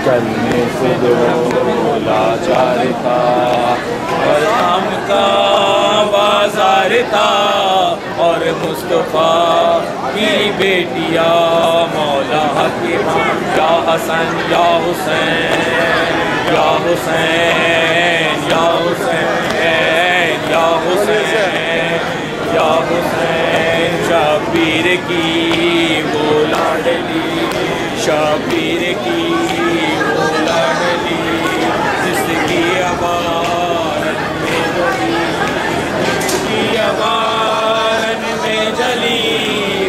چلنے سے دو لاچار تھا اور آم کا بازار تھا اور مصطفیٰ کی بیٹیا مولا حکیم یا حسن یا حسین یا حسین یا حسین یا حسین یا حسین شبیر کی وہ لاڈلی شبیر کی وہ لاڈلی جس کی عبارت میں جلی جس کی عبارت میں جلی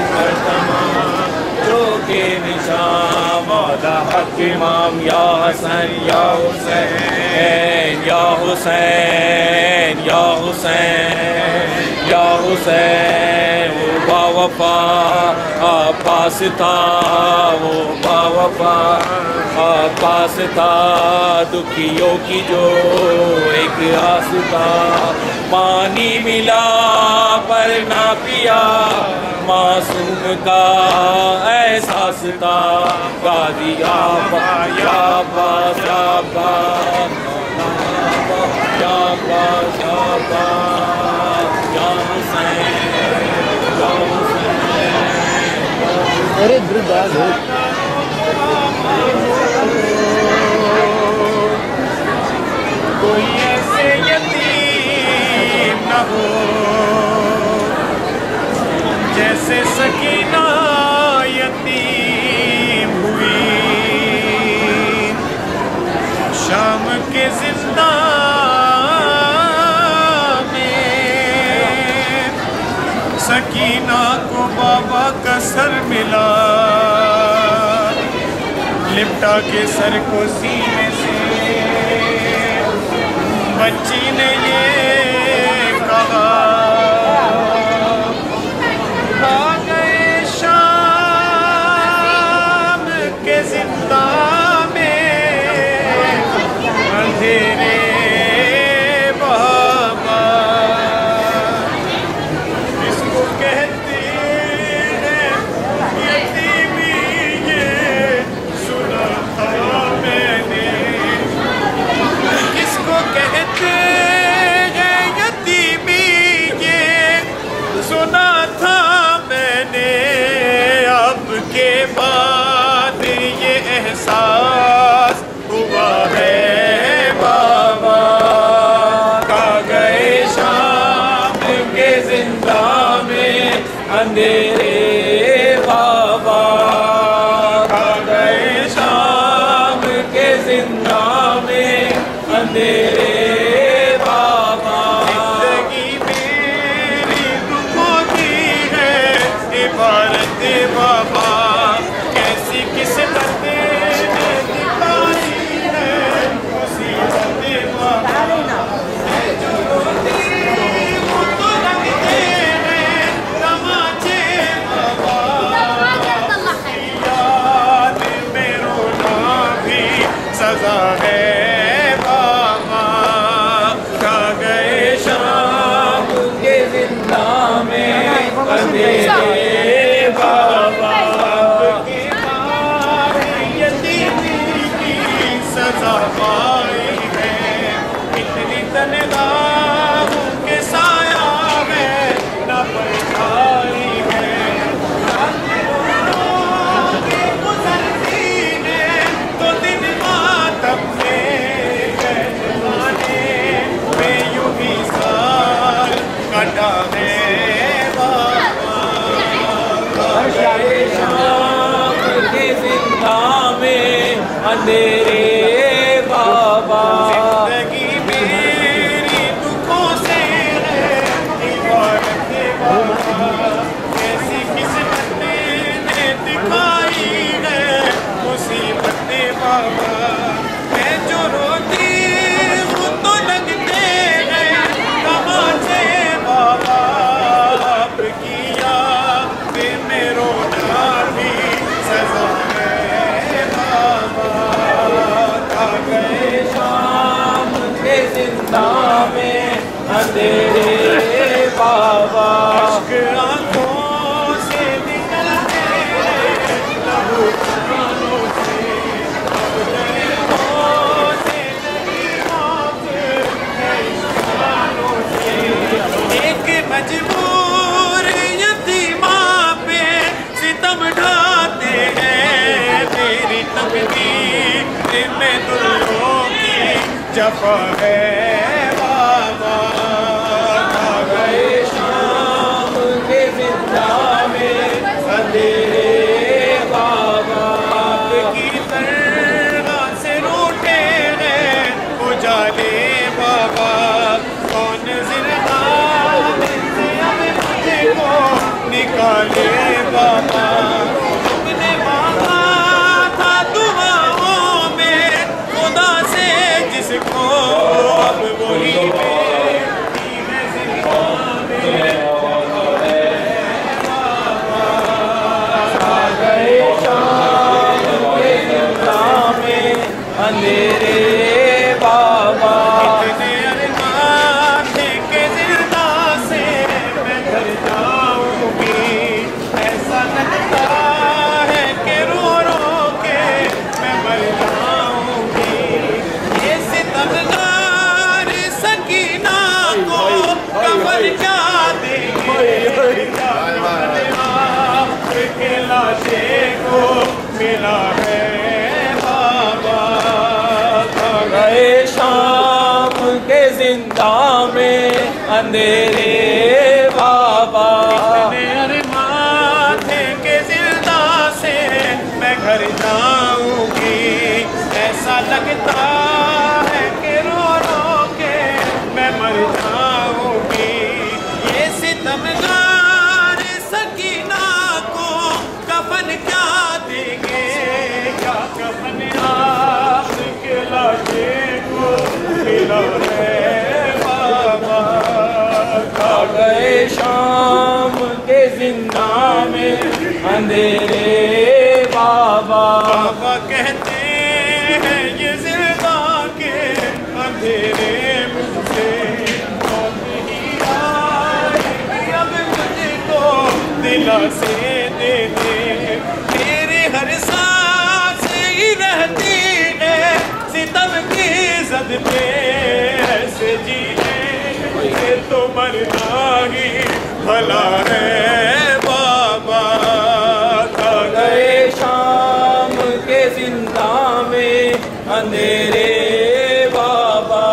پر تمام جو کے نشان مولا حق امام یا حسن یا حسین یا حسین یا حسین یا حسین وہ باوفا پاس تھا وہ باوفا پاس تھا دکھیوں کی جو ایک آس تھا پانی ملا پر نہ پیا معصوم کا احساس تھا قاضی یا با یا با یا با یا با یا با یا حسین یا حسین ارے دربار ہو کوئی ایسے یتیم نہ ہو جیسے سکینہ یتیم ہوئی شام کے زندہ سکینہ کو بابا کا سر ملا لپٹا کے سر کو سینے سے بچی نے یہ کہا آ گئے شام کے زندہ میں اندھیرے زندہ میں اندھیرے بابا زندگی میری دکھوں کی ہے عبارت بابا کیسی قسمت نے دکھائی ہے مصیبت بابا جو روتی وہ تو لگتے ہیں تماچے بابا یاد میں رونا بھی سزا ہے بابا کھا گئے شام کے زندہ میں اندھیرے بابا کے بعد یتیمی کی سزا پائی ہے اتنی تنہائی کے سایہ ہے نہ پرچھائی ہے گزرتی ہے تو دن ماتم میں زمانے میں یوں ہی سال کٹا ہے شام کے زندہ میں اندھیرے بابا زندگی میری دکھوں سے ہے عبارت بابا کیسی قسمت نے دکھائی ہے مصیبت بابا میں جو روتی ہوں تو لگتے ہیں تماچے بابا آپ کی یاد میں رونا بھی سزا ہے بابا کھا گئے شام کے زندہ میں اندھیرے بابا عشق آنکھوں سے نکلتے ہیں لہو کانوں سے اب دلوں سے نہیں موت ہے کانوں سے ایک مجبور یتیماں پہ ستم ڈھاتے ہیں میری تقدیر میں دلوں کی جفا ہے بابا کھا گئے شام کے زندہ میں اندھیرے بابا آپ کی درگاہ سے روٹے ہیں اجالے بابا کون زندہ سے اب مجھے کو نکالے بابا تم نے مانگا تھا دعاؤں میں خدا سے جس کو اب وہی میری ہے زندہ میں اندھیرے بابا اتنے ارمان تھے کہ زندہ سے میں گھر جاؤں گی ایسا لگتا ہے کہ رو رو کے میں مر جاؤں گی یہ ستمگار سکینہ کو کفن کیا دیں گے آپ کے لاشے کو ملا ہے بابا گئے شام کے زندہ میں اندھیرے بابا اتنے ارمان تھے کہ زندہ سے میں گھر جاؤں گی ایسا لگتا ہے کہ رو رو کے میں مر جاؤں گی یہ ستمگار سکینہ کو کفن کیا دیں گے کیا کفن آپ کے لاشے کو ملا ہے بابا کھا گئے شام کے زندہ میں اندھیرے بابا بابا کہتے ہیں یہ زندہ کے اندھیرے مجھ سے موت ہی آئے گی اب مجھ کو دلا سے دے دے میرے ہر سانس ہی رہتی ہے ستم کی زد پہ ایسے جینے یہ تو مرنا ہی بھلا ہے بابا کھا گئے شام کے زندہ میں اندھیرے بابا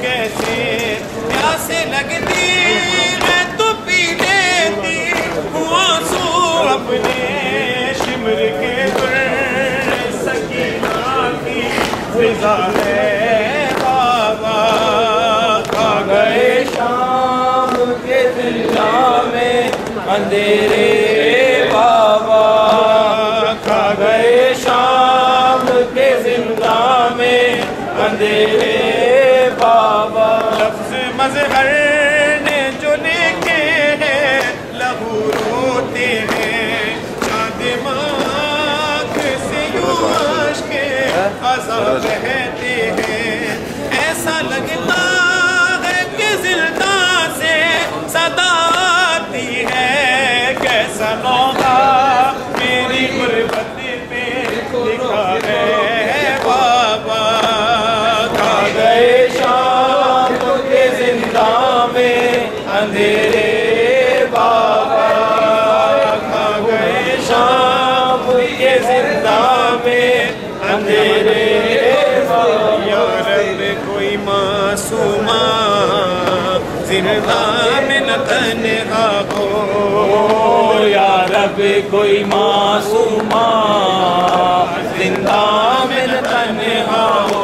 کیسے پیاسے لگتی ہے تو پی لیتی ہوں آنسو اپنے شمر کے پر سکینہ کی فضا ہے بابا کھا گئے شام کے ضلع میں اندھیرے بابا کھا گئے شام کے زندہ میں اندھیرے بابا لفظ مظہر نے جو لکھے ہیں لہو روتے ہیں چاند ماک سے یوں عشق عذاب بہتے ہیں ایسا لگتا ہے کہ زندان سے صدا آتی ہے کیسا موقع میری غربت پہ لکھا ہے بابا کھا گئے شام کے زندہ میں اندھیرے بابا کھا گئے شام کے زندہ میں اندھیرے بابا یا رب کوئی معصومہ زندہ میں نہ تنہا ہو یا رب کوئی معصومہ زندہ میں نہ تنہا ہو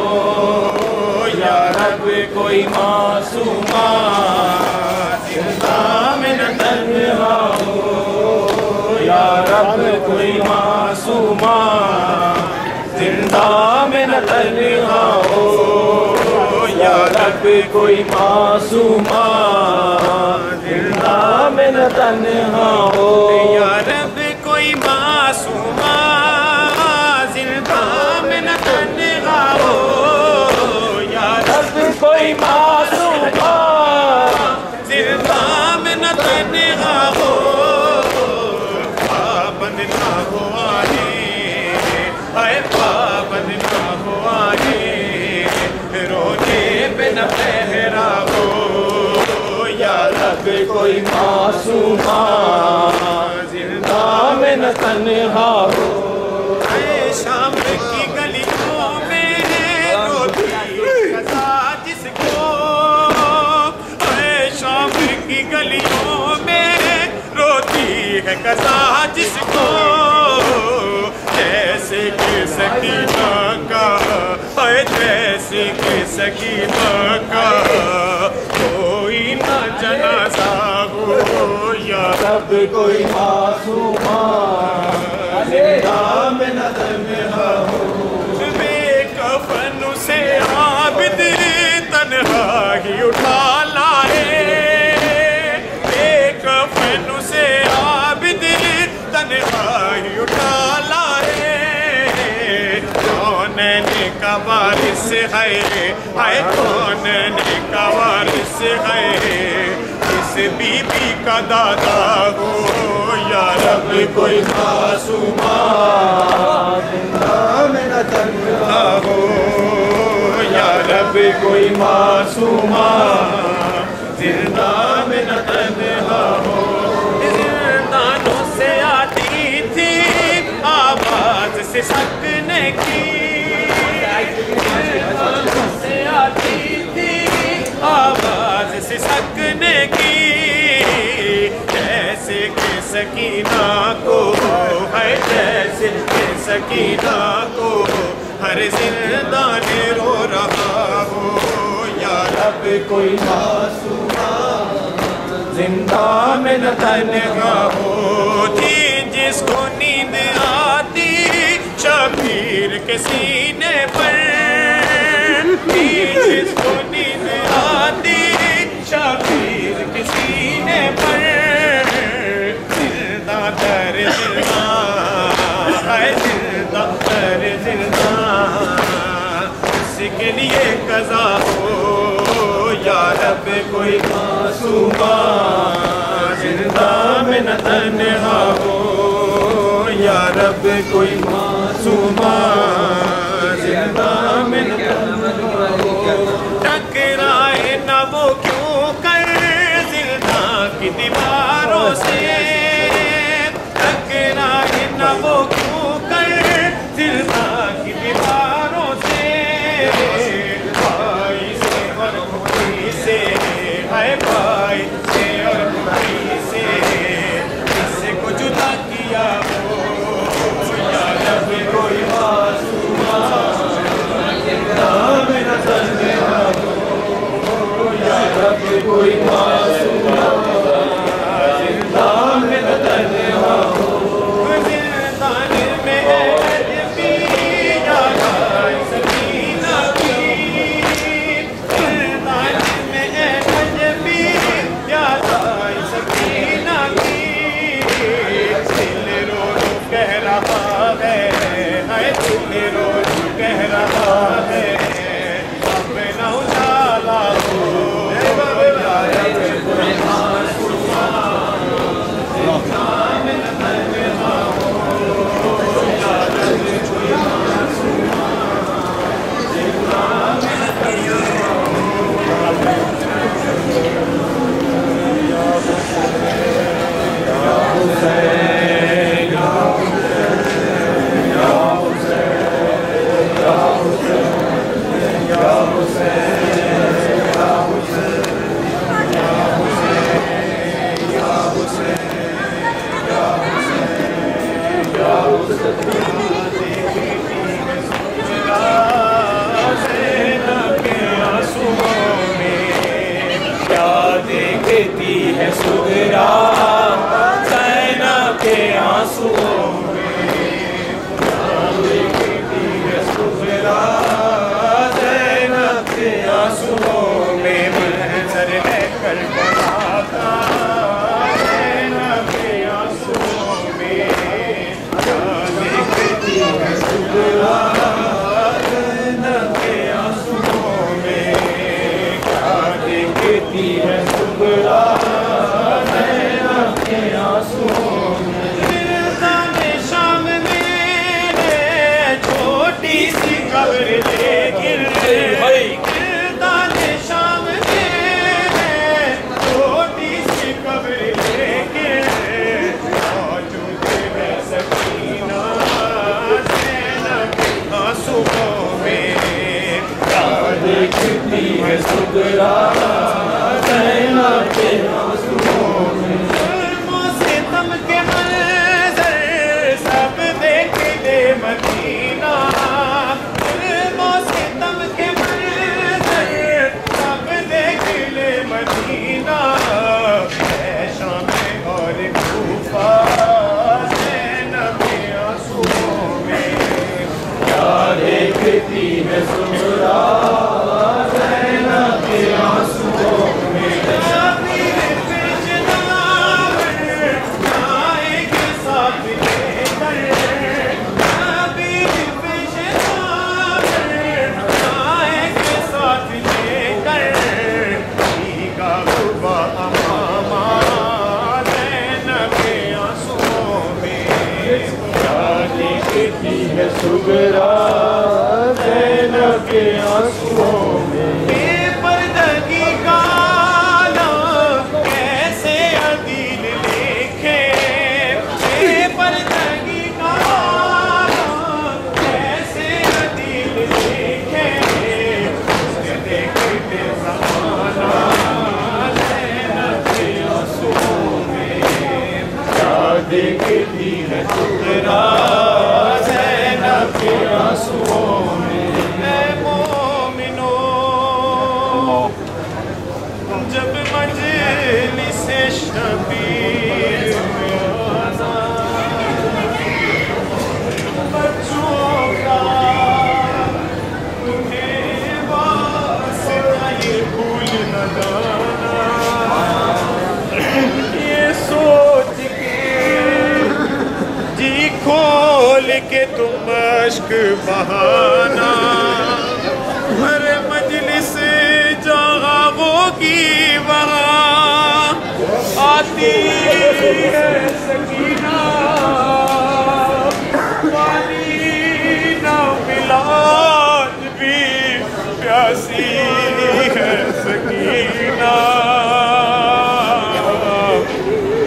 یا رب کوئی معصومہ زندہ میں نہ تنہا ہو یا رب کوئی معصومہ زندہ میں نہ تنہا ہو یا رب کوئی معصومہ زندہ میں نہ تنہا ہو یا رب کوئی معصومہ زندہ میں نہ تنہا ہو یا رب کوئی معصومہ زندہ میں نہ تنہا ہو پابند نہ ہو آنے اے پابند نہ ہو آنے رونے پہ نہ پہرا ہو یا رب کوئی معصومہ زندہ میں نہ تنہا ہو اے شام کی گلیوں میں روتی قضا جس کو اے شام کی گلیوں میں روتی ہے قضا جس کو جیسے کہ سکینہ کا اے جیسے کہ سکینہ کا کوئی نہ جنازہ ہو یا رب کوئی معصومہ زندہ میں نہ تنہا ہو بے کفن سے عابد تنہا ہی اٹھا لائے بے کفن سے عابد تنہا ہی اٹھا لائے کونین کا وارث ہے ہائے کونین کا وارث ہے اس بی بی کا دادا ہو یا رب کوئی معصومہ زندہ میں نہ تنہا ہو یا رب کوئی معصومہ زندہ میں نہ تنہا ہو زندانوں سے آتی تھی آواز سے سکنے کی زندانوں سے آتی تھی آواز سے سکنے کی جیسے کہ سکینہ کو ہے جیسے کہ سکینہ کو ہر زندان رو رہا ہو یا رب کوئی معصومہ زندہ میں نہ تنہا ہوتی جس کو نیند آتی شبیر کے سینے پر جس کو نیند آتی شبیر کے سینے پر زندہ در زندہ ہے زندہ در زندہ اس کے لیے قضا ہو یا رب کوئی معصومہ زندہ میں نہ تنہا ہو یا رب کوئی معصومہ زندہ میں نہ تنہا ہو ٹکرائے نہ وہ کیوں کر زندہ کی دیواروں سے ٹکرائے نہ وہ کیوں کر زندہ کی دیواروں سے بھائی سے اور بھائی سے ہے دیکھتی ہے سغرا زینب کے آنسوؤں میں، کیا دیکھتی ہے سغرا زینب کے آنسوؤں میں، منظر ہے کربلا کا زینب کے آنسوؤں میں، کیا دیکھتی ہے سغرا زینب کے آنسوؤں میں، کیا دیکھتی ہے سغرا زینب کے آنسوؤں میں۔ گردان شام میں چھوٹی سی قبر لے گر گردان شام میں چھوٹی سی قبر لے گر موجود ہے سکینہ زینب کے آنسوؤں میں، کیا دیکھتی ہے سغرا زینب کے آنسوؤں میں، ظلموں سے تم کے منظر سب دیکھ لے مدینہ، ظلموں سے تم کے منظر سب دیکھ لے مدینہ، ہے شام اور کوفہ زینب کے آنسوؤں میں، کیا دیکھتی ہے سغرا زینب کے آنسوؤں میں، شبیر پیشناور آئے گے ساتھ لے کر، شبیر پیشناور آئے گے ساتھ لے کر، بھیگا ہوا امامہ زینب کے آنسوؤں میں، کیا دیکھتی ہے سغرا زینب کے آنسوؤں میں، بے پردگی کا عالم کیسے عدیل لکھے، بے پردگی کا عالم کیسے عدیل لکھے، اسے دیکھتے زمانہ زینب کے آنسوؤں میں، کیا دیکھتی ہے سغرا زینب کے آنسوؤں میں، اے مومنو جب مجلس شبیر میں آنا، بچوں کا تمہیں واسطہ یہ بھول نہ جانا، یہ سوچ کے جی کھول کے تم اشک بہانا، ہر مجلس جہاں ہوگی وہاں آتی ہے سکینہ، پانی نہ ملا آج بھی پیاسی ہے سکینہ،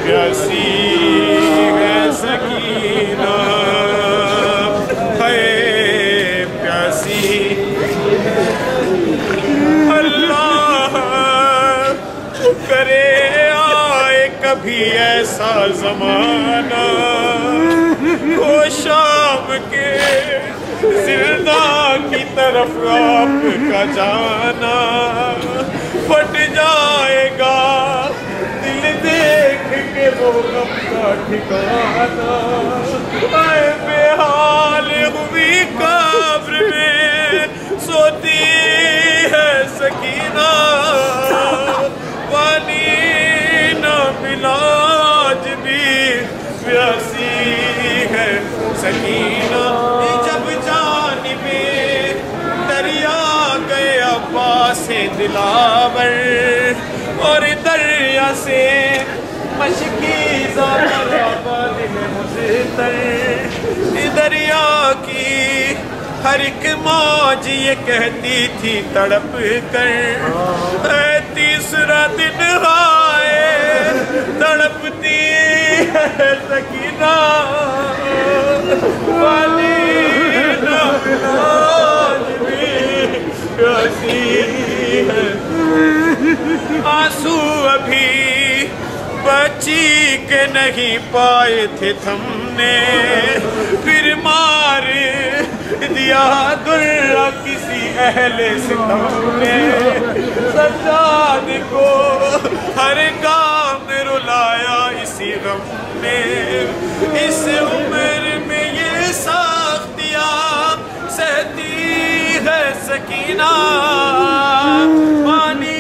پیاسی ہے سکینہ، ہے پیاسی، اللہ کرے آئے کبھی ایسا زمانہ، وہ شام کے زندہ کی طرف آپ کا جانا، پھٹ جائے گا دل دیکھ کے وہ غم کا ٹھکانا، اے بے حال ہوئی قبر میں سوتی ہے سکینہ، پانی نہ ملا آج بھی پیاسی ہے سکینہ، جب جانب دریا گئے عباس دلاور، اور دریا سے مشکیزہ برابر مزتر، دریا کی ہر ایک موج یہ کہتی تھی تڑپ کر، اے تیسرا دن آئے تڑپتی ہے سکینہ، پانی نہ ملا آج بھی پیاسی ہے، آنسو ابھی بچی کے نہیں پائے تھے تھم نے، پھر مار دیا درہ کسی اہل ستم نے، سجاد کو ہم نے اس عمر میں یہ سختیاں سہتی ہے سکینہ پانی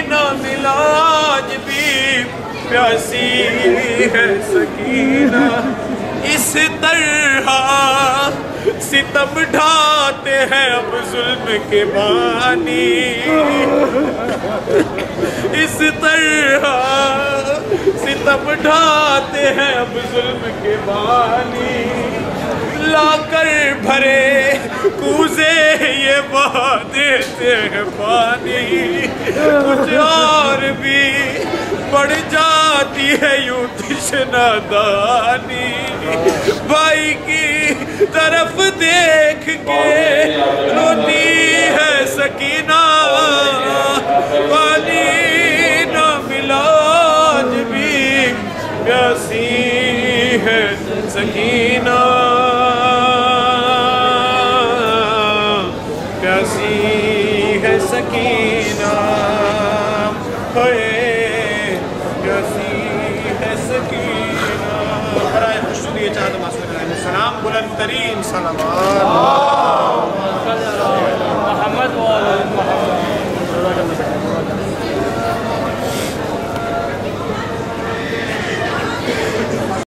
نہ ملا آج بھی پیاسی ہے سکینہ اس طرح ستم ڈھاتے ہیں اب ظلم کے بانی اس طرح ستم ڈھاتے ہیں اب ظلم کے بانی لا کر بھرے کوزے یہ بہا دیتے ہیں پانی کچھ اور بھی بڑھ جاتی ہے یوں تشنہ دانی بھائی کی طرف دیکھ کے روتی ہے سکینہ پانی نہ ملا آج بھی پیاسی ہے سکینہ پیاسی ہے سکینہ پیاسی ہے سکینہ برائے خوش دیئے چاہتا معصوم علیہ السلام بلند ترین صلوات